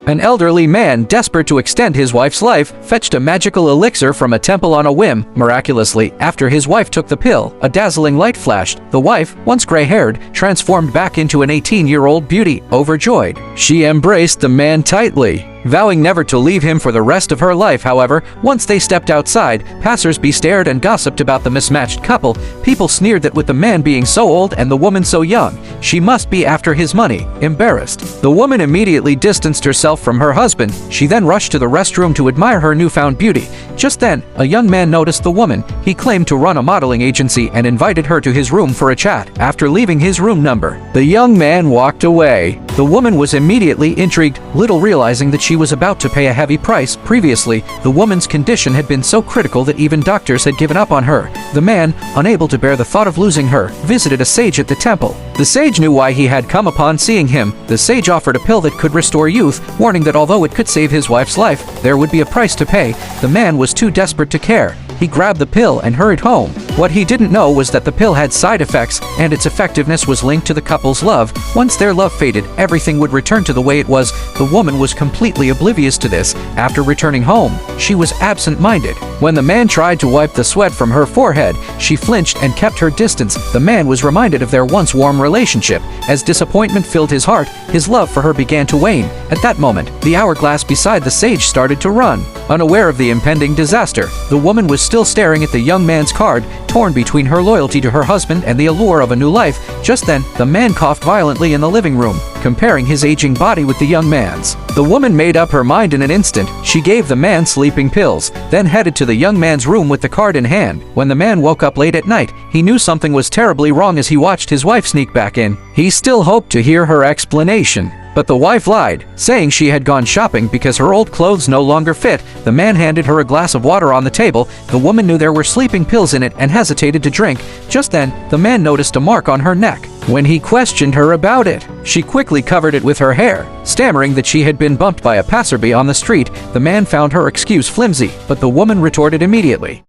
An elderly man, desperate to extend his wife's life, fetched a magical elixir from a temple on a whim. Miraculously, after his wife took the pill, a dazzling light flashed. The wife, once gray-haired, transformed back into an 18-year-old beauty. Overjoyed, she embraced the man tightly, vowing never to leave him for the rest of her life. However, once they stepped outside, passers-by stared and gossiped about the mismatched couple. People sneered that with the man being so old and the woman so young, she must be after his money. Embarrassed, the woman immediately distanced herself from her husband. She then rushed to the restroom to admire her newfound beauty. Just then, a young man noticed the woman. He claimed to run a modeling agency and invited her to his room for a chat. After leaving his room number, the young man walked away. The woman was immediately intrigued, little realizing that she was about to pay a heavy price. Previously, the woman's condition had been so critical that even doctors had given up on her. The man, unable to bear the thought of losing her, visited a sage at the temple. The sage knew why he had come upon seeing him. The sage offered a pill that could restore youth, warning that although it could save his wife's life, there would be a price to pay. The man was too desperate to care. He grabbed the pill and hurried home. What he didn't know was that the pill had side effects, and its effectiveness was linked to the couple's love. Once their love faded, everything would return to the way it was. The woman was completely oblivious to this. After returning home, she was absent-minded. When the man tried to wipe the sweat from her forehead, she flinched and kept her distance. The man was reminded of their once warm relationship. As disappointment filled his heart, his love for her began to wane. At that moment, the hourglass beside the sage started to run. Unaware of the impending disaster, the woman was still staring at the young man's card, torn between her loyalty to her husband and the allure of a new life. Just then, the man coughed violently in the living room, comparing his aging body with the young man's. The woman made up her mind in an instant. She gave the man sleeping pills, then headed to the young man's room with the card in hand. When the man woke up late at night, he knew something was terribly wrong as he watched his wife sneak back in. He still hoped to hear her explanation, but the wife lied, saying she had gone shopping because her old clothes no longer fit. The man handed her a glass of water on the table. The woman knew there were sleeping pills in it and hesitated to drink. Just then, the man noticed a mark on her neck. When he questioned her about it, she quickly covered it with her hair, stammering that she had been bumped by a passerby on the street. The man found her excuse flimsy, but the woman retorted immediately,